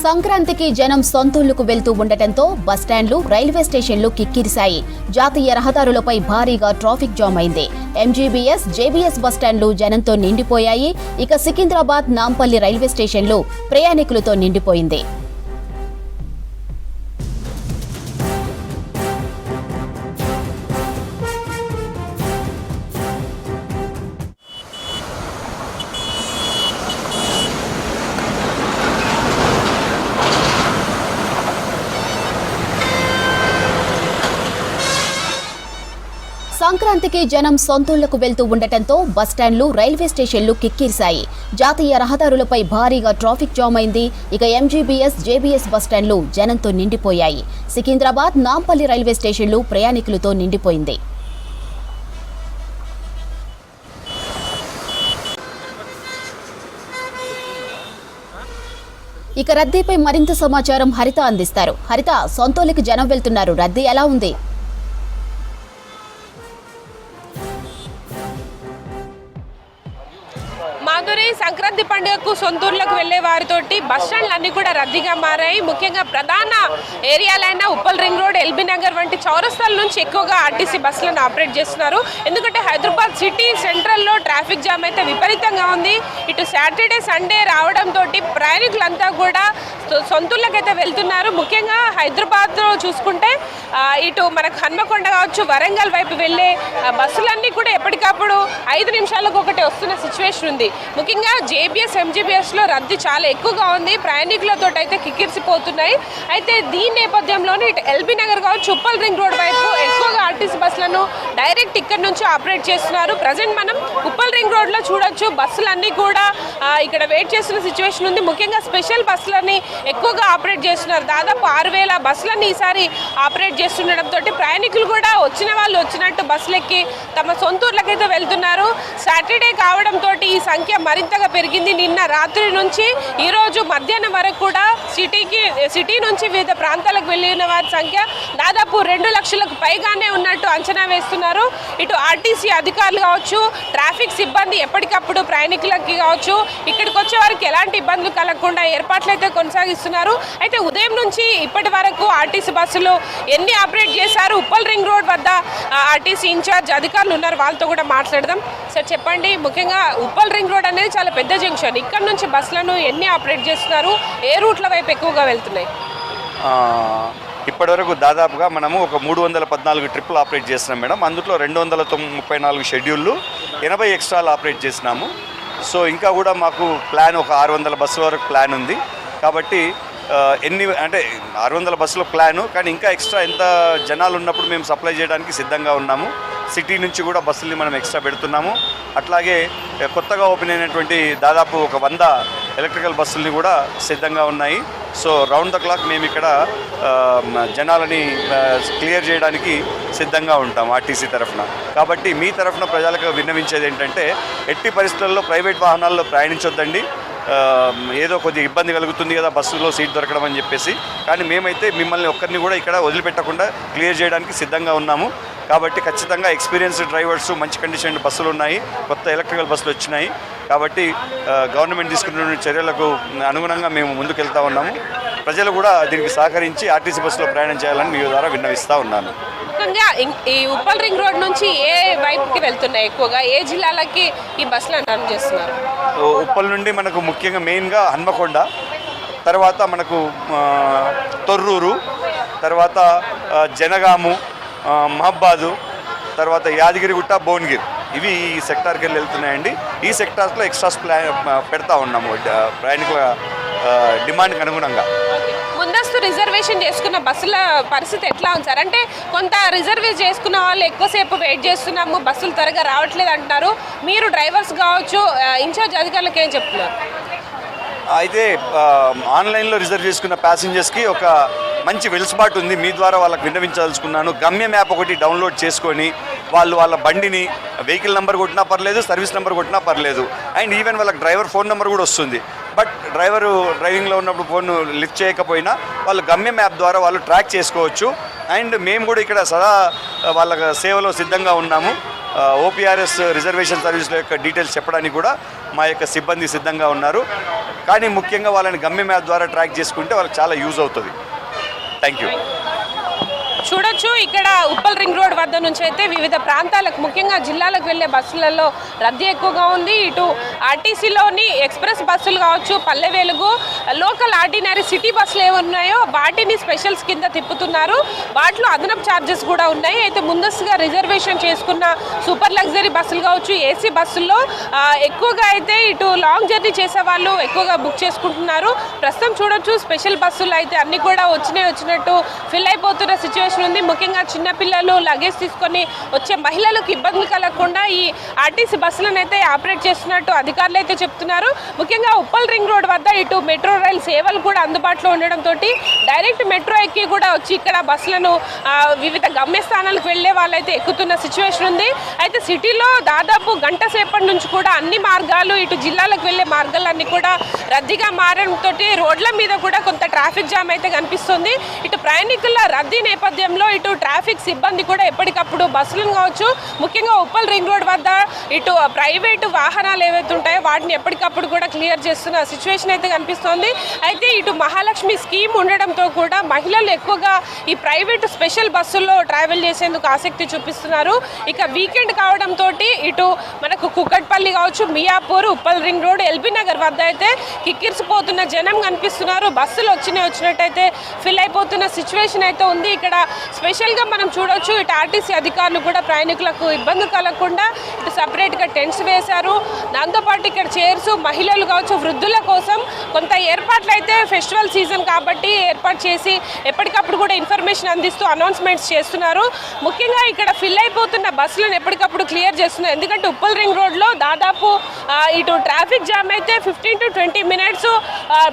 సంక్రాంతికి జనం సొంతూళ్లకు వెళ్తూ ఉండటంతో బస్టాండ్లు రైల్వే స్టేషన్లు కిక్కిరిశాయి. జాతీయ రహదారులపై భారీగా ట్రాఫిక్ జామ్ అయింది. ఎంజీబీఎస్, జేబీఎస్ బస్టాండ్లు జనంతో నిండిపోయాయి. ఇక సికింద్రాబాద్, నాంపల్లి రైల్వే స్టేషన్లు ప్రయాణికులతో నిండిపోయింది. సంక్రాంతికి జనం సొంతూళ్లకు వెళ్తూ ఉండటంతో బస్టాండ్లు, రైల్వే స్టేషన్లు కిక్కిరిశాయి. జాతీయ రహదారులపై భారీగా ట్రాఫిక్ జామ్ అయింది. ఇక ఎంజీబీఎస్, జేబీఎస్ బస్టాండ్లు జనంతో నిండిపోయాయి. సికింద్రాబాద్, నాంపల్లి రైల్వే స్టేషన్లు ప్రయాణికులతో నిండిపోయింది. ఇక రద్దీపై మరింత సమాచారం హరిత అందిస్తారు. హరిత, సొంతూళ్లకు జనం వెళ్తున్నారు, రద్దీ ఎలా ఉంది? మాధురి, సంక్రాంతి పండుగకు సొంతూర్లకు వెళ్లే వారితోటి బస్టాండ్లు అన్ని కూడా రద్దీగా మారాయి. ముఖ్యంగా ప్రధాన ఏరియాలైన Uppal ring road, LB Nagar వంటి చౌరస్తాల నుంచి ఎక్కువగా ఆర్టీసీ బస్సులను ఆపరేట్ చేస్తున్నారు. ఎందుకంటే హైదరాబాద్ సిటీ సెంట్రల్లో ట్రాఫిక్ జామ్ అయితే విపరీతంగా ఉంది. ఇటు సాటర్డే, సండే రావడంతో ప్రయాణికులంతా కూడా సొంతూర్లకైతే వెళ్తున్నారు. ముఖ్యంగా హైదరాబాద్లో చూసుకుంటే ఇటు మనకు హన్మకొండ కావచ్చు, వరంగల్ వైపు వెళ్లే బస్సులన్నీ కూడా ఎప్పటికప్పుడు 5 నిమిషాలకు ఒకటి వస్తున్న సిచ్యువేషన్ ఉంది. ముఖ్యంగా జేబీఎస్, ఎంజీబీఎస్లో రద్దీ చాలా ఎక్కువగా ఉంది. ప్రయాణికులతో అయితే కిక్కిరిసిపోతున్నాయి. అయితే దీని నేపథ్యంలోనే ఇటు ఎల్బీ నగర్ కావచ్చు, ఉప్పల్ రింగ్ రోడ్ వైపు ఎక్కువగా ఆర్టీసీ బస్సులను డైరెక్ట్ ఇక్కడ నుంచి ఆపరేట్ చేస్తున్నారు. ప్రజెంట్ మనం ఉప్పల్ రింగ్ రోడ్లో చూడొచ్చు, బస్సులన్నీ కూడా ఇక్కడ వెయిట్ చేస్తున్న సిచ్యువేషన్ ఉంది. ముఖ్యంగా స్పెషల్ బస్సులని ఎక్కువగా ఆపరేట్ చేస్తున్నారు. దాదాపు 6,000 బస్సులన్నీ ఈసారి ఆపరేట్ చేస్తుండటంతో ప్రయాణికులు కూడా వచ్చిన వాళ్ళు వచ్చినట్టు బస్సులెక్కి తమ సొంతూర్లకైతే వెళ్తున్నారు. సాటర్డే కావడంతో ఈ సంఖ్య మరింతగా పెరిగింది. నిన్న రాత్రి నుంచి ఈరోజు మధ్యాహ్నం వరకు కూడా సిటీ నుంచి వివిధ ప్రాంతాలకు వెళ్ళిన వారి సంఖ్య దాదాపు 2 లక్షలకు పైగానే ఉన్నట్టు అంచనా వేస్తున్నారు. ఇటు ఆర్టీసీ అధికారులు కావచ్చు, ట్రాఫిక్ సిబ్బంది ఎప్పటికప్పుడు ప్రయాణికులకి కావచ్చు, ఇక్కడికి వచ్చే వారికి ఎలాంటి ఇబ్బందులు కలగకుండా ఏర్పాట్లు అయితే కొనసాగిస్తున్నారు. అయితే ఉదయం నుంచి ఇప్పటి వరకు ఆర్టీసీ బస్సులు ఎన్ని ఆపరేట్ చేశారు? ఉప్పల్ రింగ్ రోడ్ వద్ద ఆర్టీసీ ఇన్ఛార్జ్ అధికారులు ఉన్నారు, వాళ్ళతో కూడా మాట్లాడదాం. సార్ చెప్పండి, ముఖ్యంగా ఉప్పల్ రింగ్ రోడ్ అనేది చాలా పెద్ద జంక్షన్. ఇక్కడ నుంచి బస్సులను ఎన్ని ఆపరేట్ చేస్తున్నారు? ఏ రూట్ల వైపు ఎక్కువగా వెళ్తున్నాయి? ఇప్పటివరకు దాదాపుగా మనము ఒక 314 ట్రిప్పులు ఆపరేట్ చేస్తున్నాం మేడం. అందులో 234 షెడ్యూళ్ళు, 80 ఎక్స్ట్రాలు ఆపరేట్ చేసినాము. సో ఇంకా కూడా మాకు ప్లాన్ ఒక 600 బస్సుల వరకు ప్లాన్ ఉంది. కాబట్టి ఎన్ని అంటే 600 బస్సుల ప్లాను, కానీ ఇంకా ఎక్స్ట్రా ఎంత జనాలు ఉన్నప్పుడు మేము సప్లై చేయడానికి సిద్ధంగా ఉన్నాము. సిటీ నుంచి కూడా బస్సుల్ని మనం ఎక్స్ట్రా పెడుతున్నాము. అట్లాగే కొత్తగా ఓపెన్ అయినటువంటి దాదాపు ఒక 100 ఎలక్ట్రికల్ బస్సుల్ని కూడా సిద్ధంగా ఉన్నాయి. సో రౌండ్ ద క్లాక్ మేము ఇక్కడ జనాలని క్లియర్ చేయడానికి సిద్ధంగా ఉంటాం ఆర్టీసీ తరఫున. కాబట్టి మీ తరఫున ప్రజలకు విన్నవించేది ఏంటంటే, ఎట్టి పరిస్థితుల్లో ప్రైవేట్ వాహనాల్లో ప్రయాణించొద్దండి. ఏదో కొద్దిగా ఇబ్బంది కలుగుతుంది కదా బస్సులో సీట్ దొరకడం అని చెప్పేసి, కానీ మేమైతే మిమ్మల్ని ఒక్కరిని కూడా ఇక్కడ వదిలిపెట్టకుండా క్లియర్ చేయడానికి సిద్ధంగా ఉన్నాము. కాబట్టి ఖచ్చితంగా ఎక్స్పీరియన్స్డ్ డ్రైవర్స్, మంచి కండిషన్ బస్సులు ఉన్నాయి, కొత్త ఎలక్ట్రికల్ బస్సులు వచ్చినాయి. కాబట్టి గవర్నమెంట్ తీసుకున్న చర్యలకు అనుగుణంగా మేము ముందుకెళ్తా ఉన్నాము. ప్రజలు కూడా దీనికి సహకరించి ఆర్టీసీ బస్సులో ప్రయాణం చేయాలని మీ ద్వారా విన్నవిస్తూ ఉన్నాను. ముఖ్యంగా ఈ ఉప్పల్ రింగ్ రోడ్ నుంచి ఏ వైపుకి వెళ్తున్నాయి? ఎక్కువగా ఏ జిల్లాలకి ఈ బస్సులను రన్ చేస్తున్నారు? ఉప్పల్ నుండి మనకు ముఖ్యంగా మెయిన్గా హన్మకొండ, తర్వాత మనకు తొర్రూరు, తర్వాత జనగాము, మహబాదు, తర్వాత యాదగిరిగుట్ట, భువనగిరి, ఇవి ఈ సెక్టార్కి వెళ్తున్నాయండి. ఈ సెక్టార్స్లో ఎక్స్ట్రాస్ పెడతా ఉన్నాము ప్రయాణికుల డిమాండ్కి అనుగుణంగా. ముందస్తు రిజర్వేషన్ చేసుకున్న బస్సుల పరిస్థితి ఎట్లా ఉంది సార్? అంటే కొంత రిజర్వేషన్ చేసుకున్న వాళ్ళు ఎక్కువసేపు వెయిట్ చేస్తున్నాము, బస్సులు త్వరగా రావట్లేదు అంటున్నారు. మీరు డ్రైవర్స్ కావచ్చు, ఇన్ఛార్జ్ అధికారులకు ఏం చెప్తున్నారు? అయితే ఆన్లైన్లో రిజర్వ్ చేసుకున్న ప్యాసింజర్స్కి ఒక మంచి వెలుసుబాటు ఉంది. మీ ద్వారా వాళ్ళకి విన్నవించదలుచుకున్నాను. గమ్యం యాప్ ఒకటి డౌన్లోడ్ చేసుకొని వాళ్ళ బండిని వెహికల్ నెంబర్ కొట్టినా పర్లేదు, సర్వీస్ నెంబర్ కొట్టినా పర్లేదు, అండ్ ఈవెన్ వాళ్ళకి డ్రైవర్ ఫోన్ నెంబర్ కూడా వస్తుంది. బట్ డ్రైవింగ్లో ఉన్నప్పుడు ఫోన్ లిఫ్ట్ చేయకపోయినా వాళ్ళు గమ్యం యాప్ ద్వారా వాళ్ళు ట్రాక్ చేసుకోవచ్చు. అండ్ మేము కూడా ఇక్కడ సదా వాళ్ళ సేవలో సిద్ధంగా ఉన్నాము. ఓపీఆర్ఎస్ రిజర్వేషన్ సర్వీసుల యొక్క డీటెయిల్స్ చెప్పడానికి కూడా మా యొక్క సిబ్బంది సిద్ధంగా ఉన్నారు. కానీ ముఖ్యంగా వాళ్ళని గమ్యం మ్యాప్ ద్వారా ట్రాక్ చేసుకుంటే వాళ్ళకి చాలా యూజ్ అవుతుంది. Thank you. చూడొచ్చు ఇక్కడ ఉప్పల్ రింగ్ రోడ్ వద్ద నుంచి అయితే వివిధ ప్రాంతాలకు ముఖ్యంగా జిల్లాలకు వెళ్ళే బస్సులలో రద్దీ ఎక్కువగా ఉంది. ఇటు ఆర్టీసీలోని ఎక్స్ప్రెస్ బస్సులు కావచ్చు, Palle Velugu, local ordinary city బస్సులు ఏమున్నాయో వాటిని స్పెషల్స్ కింద తిప్పుతున్నారు. వాటిలో అదనపు ఛార్జెస్ కూడా ఉన్నాయి. అయితే ముందస్తుగా రిజర్వేషన్ చేసుకున్న సూపర్ లగ్జరీ బస్సులు కావచ్చు, ఏసీ బస్సుల్లో ఎక్కువగా అయితే ఇటు లాంగ్ జర్నీ చేసే వాళ్ళు ఎక్కువగా బుక్ చేసుకుంటున్నారు. ప్రస్తుతం చూడొచ్చు స్పెషల్ బస్సులు అయితే అన్ని కూడా వచ్చినట్టు ఫిల్ అయిపోతున్న సిచ్యువేషన్ ఉంది. ముఖ్యంగా చిన్నపిల్లలు లగేజ్ తీసుకొని వచ్చే మహిళలకు ఇబ్బందులు కలగకుండా ఈ ఆర్టీసీ బస్సులను అయితే ఆపరేట్ చేస్తున్నట్టు అధికారులు అయితే చెప్తున్నారు. ముఖ్యంగా ఉప్పల్ రింగ్ రోడ్ వద్ద ఇటు మెట్రో రైల్ సేవలు కూడా అందుబాటులో ఉండడంతో డైరెక్ట్ మెట్రో ఎక్కి కూడా వచ్చి ఇక్కడ బస్సులను వివిధ గమ్యస్థానాలకు వెళ్లే వాళ్ళైతే ఎక్కుతున్న సిచ్యువేషన్ ఉంది. అయితే సిటీలో దాదాపు గంట సేపటి నుంచి కూడా అన్ని మార్గాలు ఇటు జిల్లాలకు వెళ్లే మార్గాలన్నీ కూడా రద్దీగా మారడంతో రోడ్ల మీద కూడా కొంత ట్రాఫిక్ జామ్ అయితే కనిపిస్తుంది. ఇటు ప్రయాణికుల రద్దీ నేపథ్యంలో ఇటు ట్రాఫిక్ సిబ్బంది కూడా ఎప్పటికప్పుడు బస్సులను కావచ్చు, ముఖ్యంగా ఉప్పల్ రింగ్ రోడ్ వద్ద ఇటు ప్రైవేటు వాహనాలు ఏవైతే ఉంటాయో వాటిని ఎప్పటికప్పుడు కూడా క్లియర్ చేస్తున్న సిచ్యువేషన్ అయితే కనిపిస్తోంది. అయితే ఇటు మహాలక్ష్మి స్కీమ్ ఉండడంతో కూడా మహిళలు ఎక్కువగా ఈ ప్రైవేటు స్పెషల్ బస్సుల్లో ట్రావెల్ చేసేందుకు ఆసక్తి చూపిస్తున్నారు. ఇక వీకెండ్ కావడంతో ఇటు మనకు కుక్కట్పల్లి కావచ్చు, Miyapur, Uppal ring road, LB Nagar వద్ద అయితే కిక్కిరిసిపోతున్న జనం కనిపిస్తున్నారు. బస్సులు వచ్చినట్టయితే ఫిల్ అయిపోతున్న సిచ్యువేషన్ అయితే ఉంది. ఇక్కడ స్పెషల్గా మనం చూడొచ్చు ఇటు ఆర్టీసీ అధికారులు కూడా ప్రయాణికులకు ఇబ్బంది కలగకుండా ఇటు సపరేట్గా టెంట్స్ వేశారు. దాంతోపాటు ఇక్కడ చైర్స్ మహిళలు కావచ్చు, వృద్ధుల కోసం కొంత ఏర్పాట్లు అయితే ఫెస్టివల్ సీజన్ కాబట్టి ఏర్పాటు చేసి ఎప్పటికప్పుడు కూడా ఇన్ఫర్మేషన్ అందిస్తూ అనౌన్స్మెంట్స్ చేస్తున్నారు. ముఖ్యంగా ఇక్కడ ఫిల్ అయిపోతున్న బస్సులను ఎప్పటికప్పుడు క్లియర్ చేస్తున్నారు. ఎందుకంటే ఉప్పల్ రింగ్ రోడ్లో దాదాపు ఇటు ట్రాఫిక్ జామ్ అయితే 15 to 20 minutes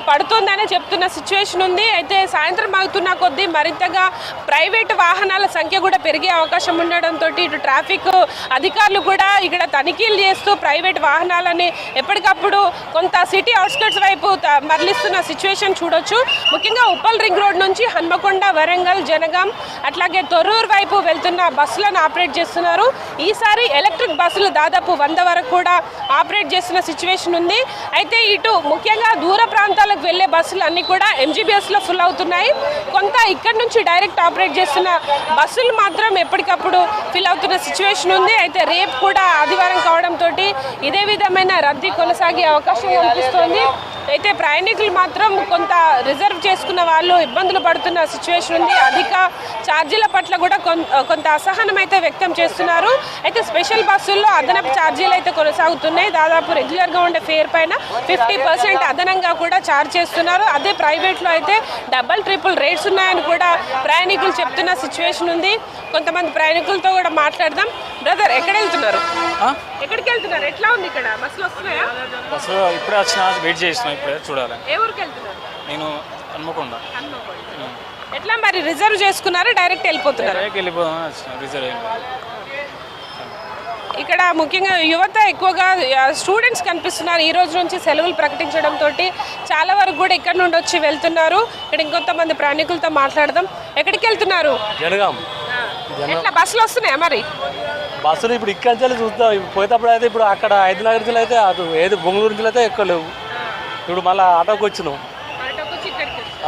పడుతుందని చెప్తున్న సిచ్యువేషన్ ఉంది. అయితే సాయంత్రం అవుతున్న కొద్దీ మరింతగా ప్రైవేటు వాహనాల సంఖ్య కూడా పెరిగే అవకాశం ఉండడంతో ఇటు ట్రాఫిక్ అధికారులు కూడా ఇక్కడ తనిఖీలు చేస్తూ ప్రైవేట్ వాహనాలని ఎప్పటికప్పుడు కొంత సిటీ అవుట్స్కట్స్ వైపు మరలిస్తున్న సిచ్యువేషన్ చూడొచ్చు. ముఖ్యంగా ఉప్పల్ రింగ్ రోడ్ నుంచి హన్మకొండ, వరంగల్, జనగాం అట్లాగే తొర్రూరు వైపు వెళ్తున్న బస్సులను ఆపరేట్ చేస్తున్నారు. ఈసారి ఎలక్ట్రిక్ బస్సులు దాదాపు 100 వరకు కూడా ఆపరేట్ చేస్తున్న సిచ్యువేషన్ ఉంది. అయితే ఇటు ముఖ్యంగా దూర ప్రాంతాలకు వెళ్ళే బస్సులు అన్నీ కూడా ఎంజీబీఎస్లో ఫుల్ అవుతున్నాయి. కొంత ఇక్కడ నుంచి డైరెక్ట్ ఆపరేట్ చేస్తున్న బస్సులు మాత్రం ఎప్పటికప్పుడు ఫిల్ అవుతున్న సిచ్యువేషన్ ఉంది. అయితే రేపు కూడా ఆదివారం కావడంతో ఇదే విధమైన రద్దీ కొనసాగే అవకాశం కనిపిస్తోంది. అయితే ప్రయాణికులు మాత్రం కొంత రిజర్వ్ చేసుకున్న వాళ్ళు ఇబ్బందులు పడుతున్న సిచ్యువేషన్ ఉంది. అధిక ఛార్జీల పట్ల కూడా కొంత అసహనం అయితే వ్యక్తం చేస్తున్నారు. అయితే స్పెషల్ బస్సుల్లో అదనపు ఛార్జీలు అయితే కొనసాగుతున్నాయి. దాదాపు రెగ్యులర్గా ఉండే ఫేర్ పైన 50% అదనంగా కూడా ఛార్జ్ చేస్తున్నారు. అదే ప్రైవేట్లో అయితే డబల్ ట్రిపుల్ రేట్స్ ఉన్నాయని కూడా ప్రయాణికులు చెప్తున్న సిచ్యువేషన్ ఉంది. కొంతమంది ప్రయాణికులతో కూడా మాట్లాడదాం. బ్రదర్, ఎక్కడ వెళ్తున్నారు? ఎక్కడికి వెళ్తున్నారు? ఎట్లా ఉంది ఇక్కడ? బస్సులు వస్తున్నాయా? బస్సు ఇప్పుడే వచ్చిన, వెయిట్ చేసిన, ఇప్పుడే చూడాలి. ఏ ఊరికి వెళ్తున్నారు? నేను హన్మకొండ. ఎట్లా మరి, రిజర్వ్ చేసుకున్నారా డైరెక్ట్ వెళ్ళిపోతున్నారు? వెళ్ళిపోదాం వచ్చిన, రిజర్వ్. ఇక్కడ ముఖ్యంగా యువత ఎక్కువగా స్టూడెంట్స్ కనిపిస్తున్నారు. ఈ రోజు నుంచి సెలవులు ప్రకటించడంతో చాలా వరకు కూడా ఇక్కడ నుండి వచ్చి వెళ్తున్నారు. ఇక్కడ ఇంకొంతమంది ప్రయాణికులతో మాట్లాడదాం. ఎక్కడికి వెళ్తున్నారు? జనగాం. ఎట్లా బస్సులు వస్తున్నాయా మరి? బస్సులు ఇప్పుడు ఇక్కడ నుంచి చూద్దాం. పోయేటప్పుడు అయితే ఇప్పుడు అక్కడ 5 నుంచి అయితే అటు ఏది బొంగళూరు నుంచి అయితే ఎక్కువ లేవు. ఇప్పుడు మళ్ళీ ఆటోకి వచ్చినాం.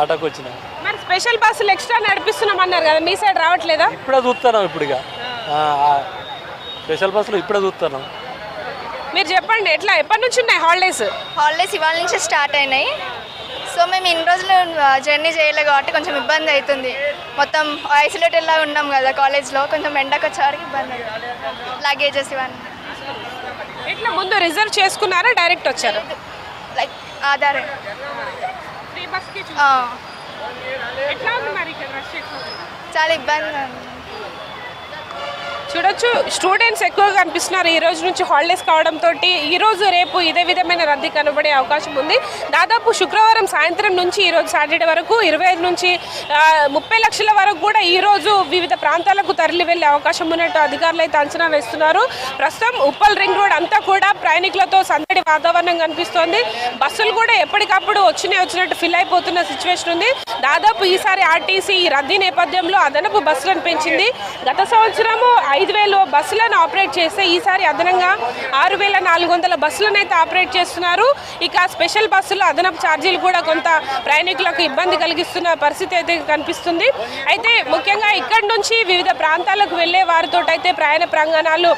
ఆటోకి వచ్చినాం. మరి స్పెషల్ బస్సులు ఎక్స్ట్రా నడిపిస్తున్నాం అన్నారు కదా, మీ సైడ్ రావట్లేదా? ఇప్పుడే చూస్తున్నాం. ఇప్పుడు ఇక స్పెషల్ బస్సులు ఇప్పుడే చూస్తున్నాం. మీరు చెప్పండి, ఎట్లా ఎప్పటి నుంచి ఉన్నాయి హాలిడేస్? హాలిడేస్ ఇవాళ నుంచి స్టార్ట్ అయినాయి. సో మేము ఇన్ని రోజులు జర్నీ చేయలేదు కాబట్టి కొంచెం ఇబ్బంది అవుతుంది. మొత్తం ఐసోలేటెడ్ లాగా ఉన్నాం కదా కాలేజ్లో, కొంచెం ఎండకు వచ్చేవారికి ఇబ్బంది అవుతుంది. లగేజెస్ ఇవన్నీ ఎట్లా ముందు రిజర్వ్ చేసుకున్నారా, డైరెక్ట్ వచ్చారు? లైక్ ఆధారే. చాలా ఇబ్బంది ఉంది. చూడొచ్చు స్టూడెంట్స్ ఎక్కువగా కనిపిస్తున్నారు. ఈ రోజు నుంచి హాలిడేస్ కావడంతో ఈ రోజు రేపు ఇదే విధమైన రద్దీ కనబడే అవకాశం ఉంది. దాదాపు శుక్రవారం సాయంత్రం నుంచి ఈ రోజు సాటర్డే వరకు 25 నుంచి 30 లక్షల వరకు కూడా ఈ రోజు వివిధ ప్రాంతాలకు తరలి వెళ్లే అవకాశం ఉన్నట్టు అధికారులు అయితే అంచనా వేస్తున్నారు. ప్రస్తుతం ఉప్పల్ రింగ్ రోడ్ అంతా కూడా ప్రయాణికులతో సందడి వాతావరణం కనిపిస్తోంది. బస్సులు కూడా ఎప్పటికప్పుడు వచ్చినట్టు ఫిల్ అయిపోతున్న సిచ్యువేషన్ ఉంది. దాదాపు ఈసారి ఆర్టీసీ ఈ రద్దీ నేపథ్యంలో అదనపు బస్సులను పెంచింది. గత సంవత్సరము 5,000 బస్సులను ఆపరేట్ చేస్తే ఈసారి అదనంగా 6,400 బస్సులను అయితే ఆపరేట్ చేస్తున్నారు. ఇక స్పెషల్ బస్సులు అదనపు ఛార్జీలు కూడా కొంత ప్రయాణికులకు ఇబ్బంది కలిగిస్తున్న పరిస్థితి అయితే కనిపిస్తుంది. అయితే ముఖ్యంగా ఇక్కడి నుంచి వివిధ ప్రాంతాలకు వెళ్లే వారితో అయితే ప్రయాణ ప్రాంగణాలు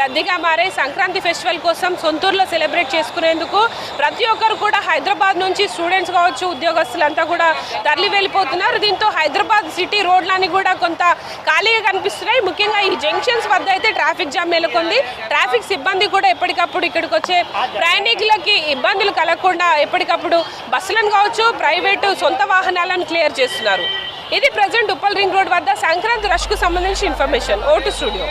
రద్దీగా మారాయి. సంక్రాంతి ఫెస్టివల్ కోసం సొంతూరులో సెలబ్రేట్ చేసుకునేందుకు ప్రతి ఒక్కరు కూడా హైదరాబాద్ నుంచి స్టూడెంట్స్ కావచ్చు, ఉద్యోగస్తులంతా కూడా తరలి వెళ్ళిపోతున్నారు. దీంతో హైదరాబాద్ సిటీ రోడ్లన్నీ కూడా కొంత ఖాళీగా కనిపిస్తున్నాయి. ముఖ్యంగా ఈ జంక్షన్స్ వద్ద అయితే ట్రాఫిక్ జామ్ నెలకొంది. ట్రాఫిక్ సిబ్బంది కూడా ఎప్పటికప్పుడు ఇక్కడికి వచ్చే ప్రయాణికులకి ఇబ్బందులు కలగకుండా ఎప్పటికప్పుడు బస్సులను కావచ్చు, ప్రైవేటు సొంత వాహనాలను క్లియర్ చేస్తున్నారు. ఇది ప్రజెంట్ ఉప్పల్ రింగ్ రోడ్ వద్ద సంక్రాంతి రష్కు సంబంధించి ఇన్ఫర్మేషన్. Vote studio.